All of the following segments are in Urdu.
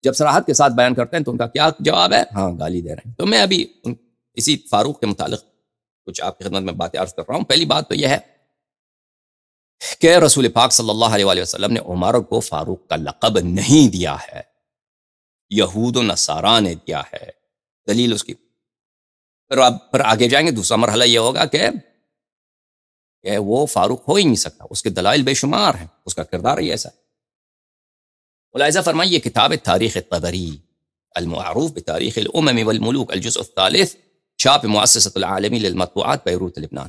جب صراحت کے ساتھ بیان کرتے ہیں تو ان کا کیا جواب ہے؟ ہاں گالی دے رہے ہیں۔ تو میں ابھی اسی فاروق کے متعلق کچھ آپ کی خدمت میں باتیں عرض کر رہا ہوں۔ پہلی بات تو یہ ہے کہ رسول پاک صلی اللہ علیہ وآلہ وسلم نے عمر کو فاروق کا لقب نہیں دیا ہے، یہود و نصارہ نے دیا ہے۔ دلیل اس کی پھر آگے جائیں گے، دوسرا مرحلہ یہ ہوگا کہ وہ فاروق ہو ہی نہیں سکتا، اس کے دلائل بے شمار ہیں، اس کا کردار ہی ایسا ہے۔ ملاحظہ فرمائیے کتاب تاریخ طبری المعروف بتاریخ الامم والملوک الجزء الثالث، چھاپ مؤسسۃ العالمی للمطبوعات بیروت لبنان۔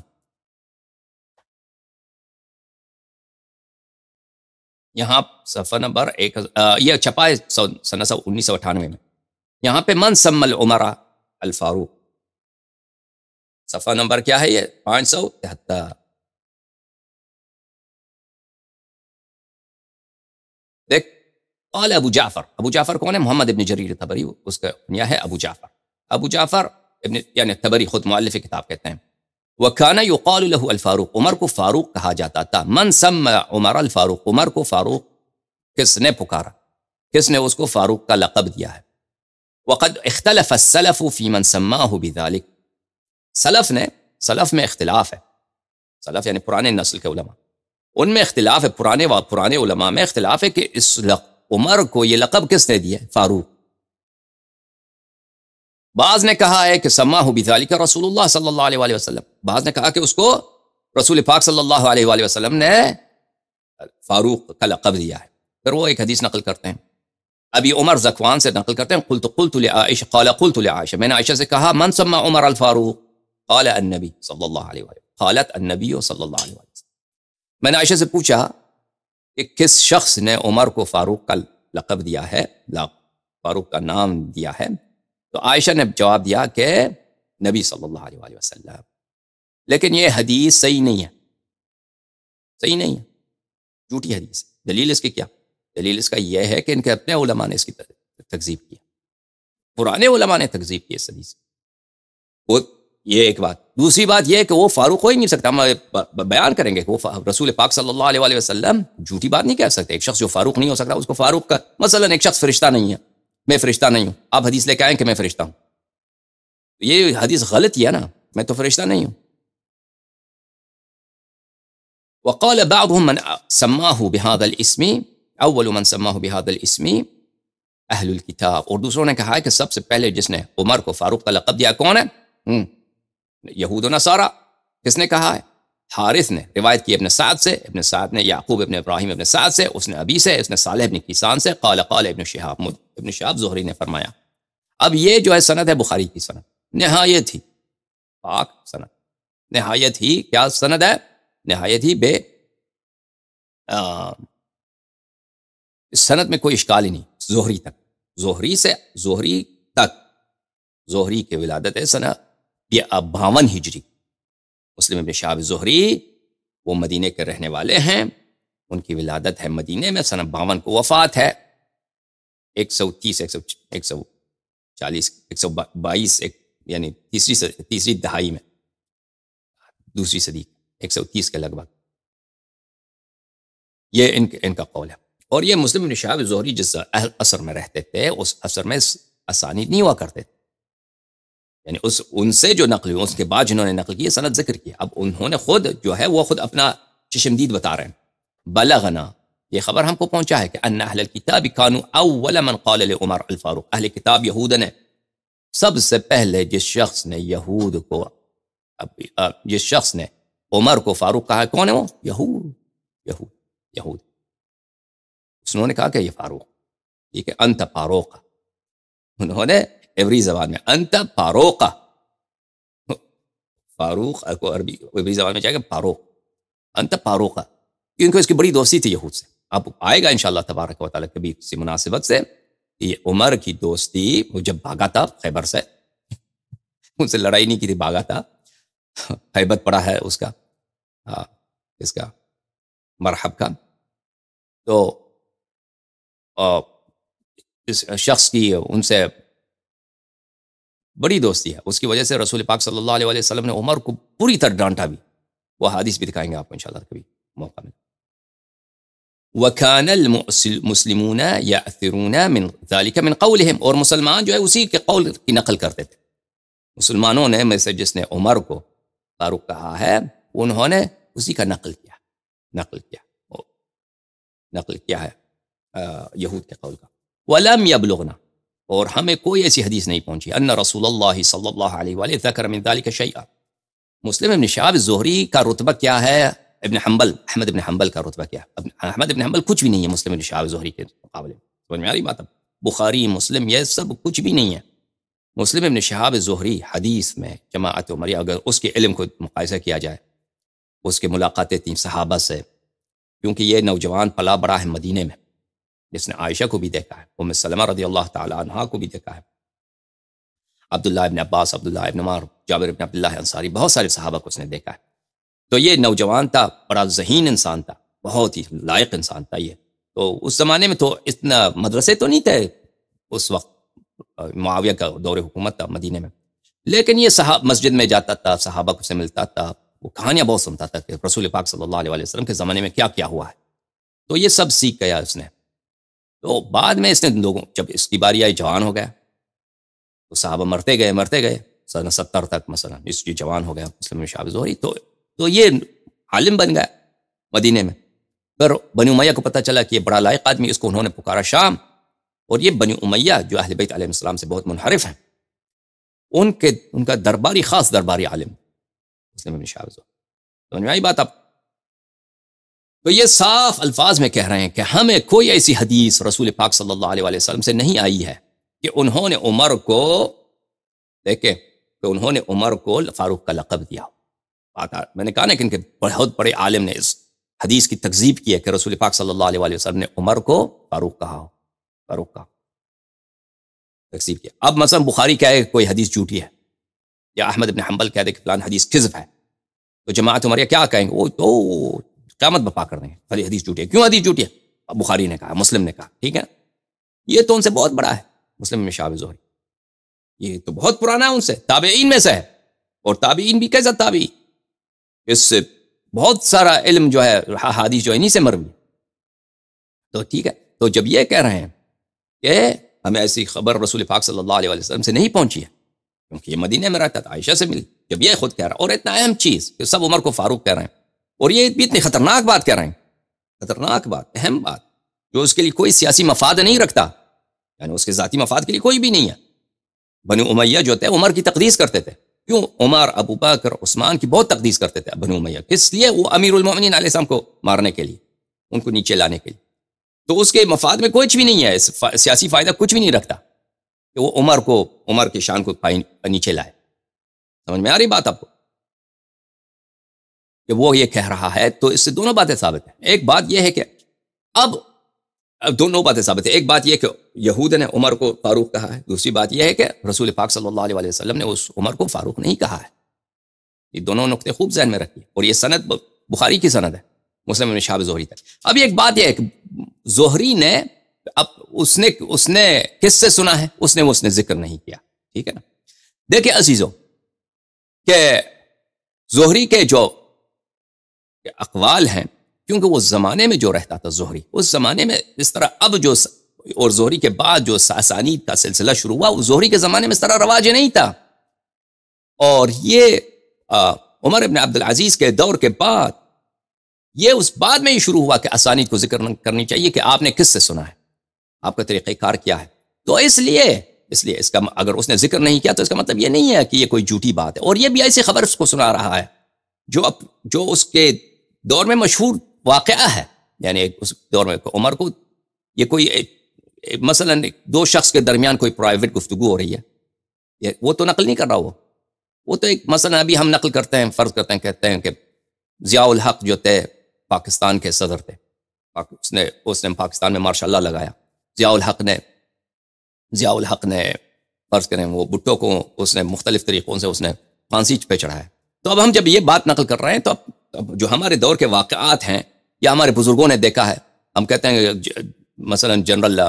یہاں صفحہ نمبر یہ چھپا ہے سن 1998 میں۔ یہاں پہ من سم العمرہ الفاروق، صفحہ نمبر کیا ہے یہ؟ 573۔ دیکھ، قال ابو جعفر، ابو جعفر کون ہے؟ محمد ابن جریر طبری، اس کا کنیا ہے ابو جعفر۔ ابو جعفر ابن یعنی طبری خود مؤلف کتاب کہتے ہیں۔ وَكَانَ يُقَالُ لَهُ الْفَاروق، عمر کو فاروق کہا جاتا تھا۔ من سم عمر الفاروق، عمر کو فاروق کس نے پکارا؟ کس نے اس کو فاروق کا لقب دیا ہے؟ وقد اختلف السلف في من سماه بذلك، سلف میں اختلاف ہے، سلف یعنی پرانے نسل کے علماء، ان میں اختلاف ہے، پرانے علماء میں اختلاف ہے کہ اس عمر کو یہ لقب کس نے دیا؟ فاروق۔ بعض نے کہا ہے کہ سماہ بذالک رسول اللہ صلی اللہ علیہ وآلہ وسلم، بعض نے کہا کہ اس کو رسول پاک صلی اللہ علیہ وآلہ وسلم نے فاروق کا لقب دیا ہے۔ پھر وہ ایک حدیث نقل کرتے ہیں، ابھی عمر زکوان سے نقل کرتے ہیں، قلت لعائشہ قال قلت لعائشہ، میں نے عائشہ سے کہا من سمى عمر الفاروق؟ قال النبی صلی اللہ علیہ وآلہ، قالت النبی صلی اللہ علیہ وآلہ۔ میں نے عائشہ سے پوچھا کہ کس شخص نے عمر کو فاروق کا لقب دیا ہے، فاروق کا نام دیا ہے؟ تو عائشہ نے جواب دیا کہ نبی صلی اللہ علیہ وآلہ وسلم۔ لیکن یہ حدیث صحیح نہیں ہے، صحیح نہیں ہے، جھوٹی حدیث ہے۔ دلیل اس کی کیا؟ دلیل اس کا یہ ہے کہ ان کے اپنے علماء نے اس کی تکذیب کی، پرانے علماء نے تکذیب کی اس حدیث کو۔ یہ ایک بات۔ دوسری بات یہ ہے کہ وہ فاروق ہو ہی نہیں سکتا۔ ہم بیان کریں گے کہ وہ رسول پاک صلی اللہ علیہ وآلہ وسلم جھوٹی بات نہیں کہہ سکتے۔ ایک شخص جو فاروق نہیں ہو سکتا اس کو فاروق کا، مثلا ایک شخص فرشتہ نہیں ہے، میں فرشتہ نہیں ہوں، آپ حدیث لے کے آئیں کہ میں فرشتہ ہوں، یہ حدیث غلط ہی ہے نا، میں تو فرشتہ نہیں ہوں۔ وقال بعضهم من سماه بهذا الاسم، اول من سماه بهذا الاسم اہل الکتاب، اور دوسروں نے کہا ہے کہ سب سے پہلے جس نے عمر کو فاروق کا لقب دیا کون ہے؟ یہود و نصارہ۔ کس نے کہا ہے؟ حارث نے روایت کی ابن سعد سے، ابن سعد نے یعقوب ابن ابراہیم ابن سعد سے، اس نے ابی سے، اس نے صالح ابن کیسان سے، قال ابن شہاب، ابن شہاب زہری نے فرمایا۔ اب یہ جو ہے سند ہے بخاری کی سند، نہایت ہی پاک سند، نہایت ہی کیا سند ہے؟ نہایت ہی بے اس سند میں کوئی اشکال ہی نہیں، زہری تک، زہری تک، زہری کی ولادت ہے سنہ 52 ہجری۔ مسلم ابن شہاب زہری وہ مدینے کے رہنے والے ہیں، ان کی ولادت ہے مدینے میں، سنہ 52 کو وفات ہے، 130 140 122 یعنی تیسری دہائی میں، دوسری صدی 130 کے لگ بھگ، یہ ان کا قول ہے۔ اور یہ مسلم بن شہاب زہری جس عصر میں رہتے تھے اس عصر میں اسانید نہیں ہوا کرتے تھے، یعنی ان سے جو نقل ہوئی، اس کے بعد جنہوں نے نقل کی سند ذکر کی، اب انہوں نے خود جو ہے وہ خود اپنا چشمدید بتا رہے ہیں۔ بلغنا، یہ خبر ہم کو پہنچا ہے کہ ان اہل الکتاب کانوا اول من قال لعمر الفاروق، اہل کتاب یہود نے سب سے پہلے جس شخص نے عمر کو فاروق کہا، کون ہے وہ؟ یہود۔ انہوں نے کہا کہ یہ فاروق، یہ کہ انت فاروق، انہوں نے عبری زبان میں انت فاروق، فاروق کو عبری زبان میں جائے گا فاروق، انت فاروق، کیونکہ اس کی بڑی دوستی تھی یہود سے۔ اب آئے گا انشاءاللہ تبارک و تعالیٰ کبھی کسی مناسبت سے، یہ عمر کی دوستی، وہ جب بھاگا تھا خیبر سے، ان سے لڑائی نہیں کی تھی، بھاگا تھا، خیبت پڑا ہے اس کا، اس کا مرحب کا، تو اس شخص کی ان سے بڑی دوستی ہے، اس کی وجہ سے رسول پاک صلی اللہ علیہ وسلم نے عمر کو پوری طرح ڈانٹا بھی، وہ حدیث بھی دکھائیں گے آپ کو انشاءاللہ کبھی موقع ملے۔ وَكَانَ الْمُسْلِمُونَ يَأْثِرُونَ مِنْ ذَلِكَ مِنْ قَوْلِهِمْ، اور مسلمان جو ہے اسی کے قول کی نقل کرتے تھے. مسلمانوں نے میں سے جس نے عمر کو فاروق کہا ہے انہوں نے اسی کا نقل کیا ہے یہود کے قول کا. وَلَمْ يَبْلُغْنَا، اور ہمیں کوئی ایسی حدیث نہیں پہنچی ان رسول اللہ صلی اللہ علیہ وآلہ ذکر من ذلك شیئا. مسلم ابن شہاب الزہری کا رتبہ کیا ہے؟ احمد ابن حنبل کا رتبہ کیا ہے؟ احمد ابن حنبل کچھ بھی نہیں ہے مسلم ابن شہاب الزہری کے مقابلے. سمجھ میں آ رہی بات؟ اب بخاری مسلم یہ سب کچھ بھی نہیں ہے. مسلم ابن شہاب الزہری حدیث میں جماعت عمریہ، اگر اس کے علم کو مقایسہ کیا جائے، اس کے ملاقاتیں تھیں صحابہ سے، کیونکہ یہ نوجوان پلا بڑا ہے مدینے میں، جس نے عائشہ کو بھی دیکھا ہے، ام سلمہ رضی اللہ تعالی عنہا کو بھی دیکھا ہے، عبداللہ ابن عباس، عبداللہ ابن عمر، جابر ابن عبداللہ انصاری، بہت سارے صحابہ کو اس نے دیکھا ہے. تو یہ نوجوان تھا، بڑا ذہین انسان تھا، بہت ہی لائق انسان تھا یہ. تو اس زمانے میں تو اتنا مدرسے تو نہیں تھے اس وقت، معاویہ کا دور حکومت تھا مدینے میں، لیکن یہ مسجد میں جاتا تھا، صحابہ کو سے ملتا تھا، وہ کہانیاں بہت سنتا تھا کہ رسول پاک صلی اللہ علیہ وسلم کے زمانے میں کیا کیا ہوا ہے. تو یہ سب سیکھ گیا اس نے. تو بعد میں اس نے لوگوں، جب اس کی باری آئی جوان ہو گیا تو صحابہ مرتے گئے سن 70 تک مثلا، اس کی جوان ہو گیا مسلم بن شہاب الزہری، تو یہ عالم بن گیا مدینے میں. پھر بنی امیہ کو پتہ چلا کہ یہ بڑا لائق آدمی، اس کو انہوں نے پکارا شام. اور یہ بنی امیہ جو اہل بیت علیہ السلام سے بہت منحرف ہیں، ان کا درباری، خاص درباری عالم مسلم بن شہاب الزہری. سمجھ میں آئی بات اب؟ تو یہ صاف الفاظ میں کہہ رہے ہیں کہ ہمیں کوئی ایسی حدیث رسول پاک صلی اللہ علیہ وسلم سے نہیں آئی ہے کہ انہوں نے عمر کو دیکھیں کہ انہوں نے عمر کو فاروق کا لقب دیا. میں نے کہا نا کہ ان کے بہت بڑے عالم نے اس حدیث کی تکذیب کی ہے کہ رسول پاک صلی اللہ علیہ وسلم نے عمر کو فاروق کہا ہو، فاروق کا تکذیب کیا. اب مثلا بخاری کہے کہ کوئی حدیث جھوٹی ہے، یا احمد بن حنبل کہہ دے کہ فلان حدیث کذب ہے، تو جماعت عمریہ کیا کہیں گے؟ وہ تو قیامت بپا کر دیں گے، خالی حدیث جھوٹی ہے. کیوں حدیث جھوٹی ہے؟ اب بخاری نے کہا، مسلم نے کہا، ٹھیک ہے. یہ تو ان سے بہت بڑا ہے مسلم بن شہاب الزہری، یہ تو بہت پرانا ہے ان سے، تابعین میں سے ہے. اور تابعین بھی کیسا تابعی، اس سے بہت سارا علم جو ہے حدیث جو ہے انہی سے مروی. تو ٹھیک ہے، تو جب یہ کہہ رہے ہیں کہ ہمیں ایسی خبر رسول پاک صلی اللہ علیہ وسلم سے نہیں پہنچی ہے کیونکہ یہ مدینے میں رہتا تھا، عائشہ سے ملی، جب یہ خود کہہ رہا ہے، اور اتنا اہم چیز کہ سب عمر کو فاروق کہہ رہے ہیں، اور یہ بھی اتنی خطرناک بات کہہ رہے ہیں، خطرناک بات، اہم بات، جو اس کے لیے کوئی سیاسی مفاد نہیں رکھتا، یعنی اس کے ذاتی مفاد کے لیے کوئی بھی نہیں ہے. بنو امیہ جو تھے عمر کی تقدیس کرتے تھے. کیوں؟ عمر، ابو بکر، عثمان کی بہت تقدیس کرتے تھے بنو امیہ، اس لیے وہ امیر المومنین علیہ السلام کو مارنے کے لیے، ان کو نیچے لانے کے لیے. تو اس کے مفاد میں کچھ بھی نہیں ہے، سیاسی فائدہ کچھ بھی نہیں رکھتا کہ وہ عمر کی شان کو نیچے لائے. سمجھ میں آ رہی بات آپ کو کہ وہ یہ کہہ رہا ہے؟ تو اس سے دونوں باتیں ثابت ہیں. ایک بات یہ ہے کہ اب دونوں باتیں ثابت ہیں. ایک بات یہ کہ یہود نے عمر کو فاروق کہا ہے، دوسری بات یہ ہے کہ رسول پاک صلی اللہ علیہ وسلم نے اس عمر کو فاروق نہیں کہا ہے. یہ دونوں نقطے خوب ذہن میں رکھیے. اور یہ سند بخاری کی سند ہے مسلم بن شہاب الزہری تک. اب ایک بات یہ ہے کہ زہری نے اب اس نے کس سے سنا ہے؟ اس نے ذکر نہیں کیا، ٹھیک ہے نا. دیکھیں عزیزوں کہ زہری کے جو اقوال ہیں، کیونکہ وہ زمانے میں جو رہتا تھا زہری، اس زمانے میں اس طرح اب جو، اور زہری کے بعد جو اسانید کا سلسلہ شروع ہوا، وہ زہری کے زمانے میں اس طرح رواج نہیں تھا. اور یہ عمر ابن عبدالعزیز کے دور کے بعد یہ اس بعد میں ہی شروع ہوا کہ اسانید کو ذکر کرنی چاہیے کہ آپ نے کس سے سنا ہے، آپ کا طریقہ کار کیا ہے. تو اس لیے اس کا اگر اس نے ذکر نہیں کیا تو اس کا مطلب یہ نہیں ہے کہ یہ کوئی جھوٹی بات ہے. اور یہ بھی ایسی خبر اس کو سنا رہا ہے جو اس کے دور میں مشہور واقعہ ہے. یعنی اس دور میں عمر کو یہ کوئی مثلا دو شخص کے درمیان کوئی پرائیویٹ گفتگو ہو رہی ہے، وہ تو نقل نہیں کر رہا، وہ تو ایک مثلا ابھی ہم نقل کرتے ہیں، فرض کرتے ہیں، کہتے ہیں کہ ضیاء الحق جو تھے پاکستان کے صدر تھے، اس نے پاکستان میں ماشاء اللہ لگایا. ضیاء الحق نے فرض کریں وہ بھٹو کو اس نے مختلف طریقوں سے اس نے پھانسی پہ چڑھایا. تو اب ہم جب یہ بات نقل کر رہے ہیں تو اب جو ہمارے دور کے واقعات ہیں یا ہمارے بزرگوں نے دیکھا ہے، ہم کہتے ہیں مثلا جنرل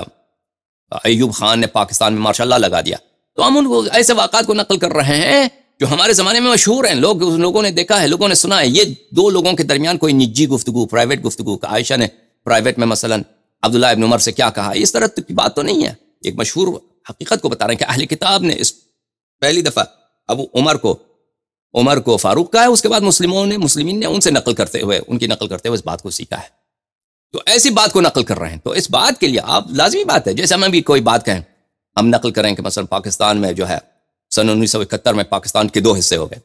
ایوب خان نے پاکستان میں ماشاء اللہ لگا دیا، تو ہم ان کو ایسے واقعات کو نقل کر رہے ہیں جو ہمارے زمانے میں مشہور ہیں، لوگوں نے دیکھا ہے، لوگوں نے سنا ہے. یہ دو لوگوں کے درمیان کوئی نجی گفتگو، پرائیویٹ گفتگو، عائشہ نے پرائیویٹ میں مثلا عبداللہ ابن عمر سے کیا کہا، اس طرح کی بات تو نہیں ہے، ایک مشہور حقیقت کو بتا رہے ہیں کہ اہل کتاب نے اس پہلی دفعہ ابو عمر کو فاروق کہا ہے، اس کے بعد مسلمین نے ان سے نقل کرتے ہوئے اس بات کو سیکھا ہے، تو ایسی بات کو نقل کر رہے ہیں۔ تو اس بات کے لیے آپ لازمی بات ہے، جیسے ہمیں بھی کوئی بات کہیں، ہم نقل کریں کہ مثلا پاکستان میں جو ہے سن 1971 میں پاکستان کے 2 حصے ہو گئے،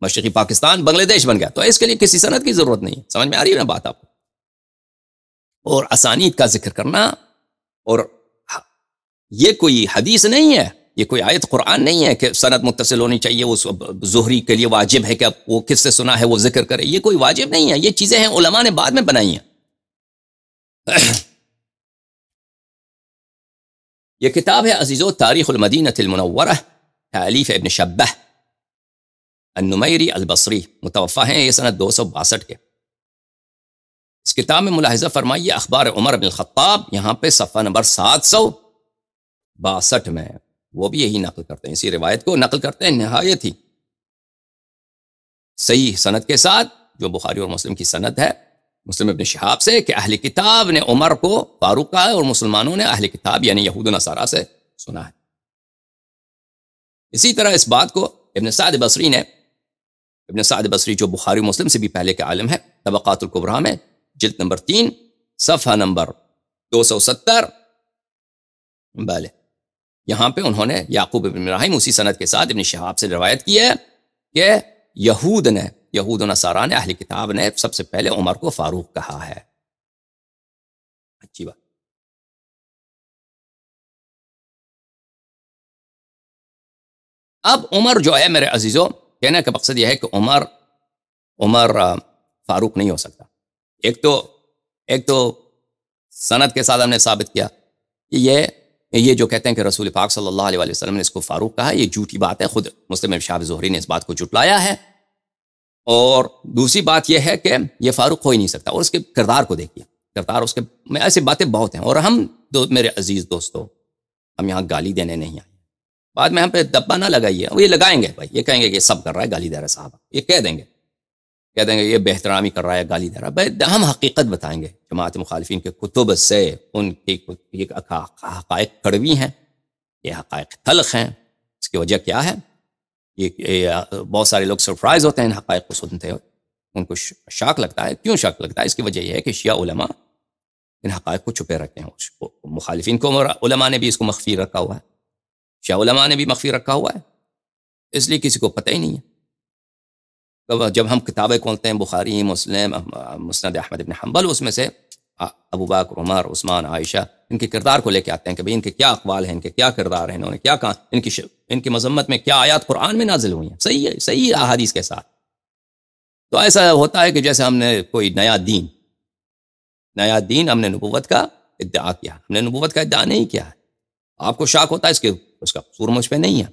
مشرقی پاکستان بنگلہ دیش بن گیا، تو اس کے لیے کسی سند کی ضرورت نہیں ہے، سمجھ میں آ رہی ہے نا بات آپ کو؟ اور اسانید کا ذکر کرنا، اور یہ کوئی حدیث نہیں ہے، یہ کوئی آیت قرآن نہیں ہے کہ سند متصل ہونی چاہیے، اس زہری کے لیے واجب ہے کہ وہ کس سے سنا ہے وہ ذکر کرے، یہ کوئی واجب نہیں ہے، یہ چیزیں ہیں علماء نے بعد میں بنائی ہیں۔ یہ کتاب ہے عزیزو تاریخ المدینہ المنورہ، تالیف ابن شبہ النمیری البصری، متوفہ ہیں یہ سنہ 262 کے۔ اس کتاب میں ملاحظہ فرمائیے اخبار عمر بن الخطاب، یہاں پہ صفحہ نمبر 762 میں، وہ بھی یہی نقل کرتے ہیں، اسی روایت کو نقل کرتے ہیں نہایت ہی صحیح سند کے ساتھ، جو بخاری اور مسلم کی سند ہے، مسلم ابن شہاب سے، کہ اہل کتاب نے عمر کو فاروق کہا ہے اور مسلمانوں نے اہل کتاب یعنی یہود و نصارہ سے سنا ہے۔ اسی طرح اس بات کو ابن سعد بصری جو بخاری مسلم سے بھی پہلے کے عالم ہے، طبقات الکبریٰ میں جلد نمبر 3 صفحہ نمبر 270، بلے یہاں پہ انہوں نے یعقوب بن ابراہیم اسی سند کے ساتھ ابن شہاب سے روایت کی ہے کہ یہود و نصارہ نے، اہل کتاب نے سب سے پہلے عمر کو فاروق کہا ہے۔ اچھی بات۔ اب عمر جو ہے میرے عزیزوں، کہنے کا مقصد یہ ہے کہ عمر فاروق نہیں ہو سکتا۔ ایک تو سند کے ساتھ ہم نے ثابت کیا کہ یہ جو کہتے ہیں کہ رسول پاک صلی اللہ علیہ وسلم نے اس کو فاروق کہا، یہ جھوٹی بات ہے، خود مسلم ابن شہاب زہری نے اس بات کو جھٹلایا ہے۔ اور دوسری بات یہ ہے کہ یہ فاروق ہو ہی نہیں سکتا، اور اس کے کردار کو دیکھیے، کردار اس کے میں ایسی باتیں بہت ہیں، اور ہم میرے عزیز دوستو، ہم یہاں گالی دینے نہیں آئے، بعد میں ہم پہ دبا نہ لگائیے، وہ یہ لگائیں گے بھائی، یہ کہیں گے کہ یہ سب کر رہا ہے، گالی دے رہا ہے صاحب، یہ کہہ دیں گے یہ بے احترامی کر رہا ہے، گالی دے رہا ہے۔ بھائی ہم حقیقت بتائیں گے، جماعت مخالفین کے کتب سے ان کی حقائق کڑوی ہیں، یہ حقائق تلخ ہیں۔ اس کی وجہ کیا ہے؟ یہ بہت سارے لوگ سرپرائز ہوتے ہیں ان حقائق کو سنتے ہوئے، ان کو شاک لگتا ہے۔ کیوں شاک لگتا ہے؟ اس کی وجہ یہ ہے کہ شیعہ علماء ان حقائق کو چھپے رکھتے ہیں، مخالفین کو علماء نے بھی اس کو مخفی رکھا ہوا ہے، شیعہ علماء نے بھی مخفی رکھا ہوا ہے، اس لیے کسی کو پتہ ہی نہیں ہے۔ جب ہم کتابیں کھولتے ہیں، بخاری، مسلم، مسند احمد بن حنبل، اس میں سے ابو بکر، عمر، عثمان، عائشہ، ان کے کردار کو لے کے آتے ہیں کہ بھئی ان کے کیا اقوال ہیں، ان کے کیا کردار ہیں، انہوں نے کیا کہا، ان کی مذمت میں کیا آیات قرآن میں نازل ہوئی ہیں، صحیح احادیث کے ساتھ۔ تو ایسا ہوتا ہے کہ جیسے ہم نے کوئی نیا دین ہم نے نبوت کا ادعا کیا، ہم نے نبوت کا ادعا نہیں کیا ہے۔ آپ کو شاک ہوتا ہے اس کا قصور مجھ پہ نہیں ہے،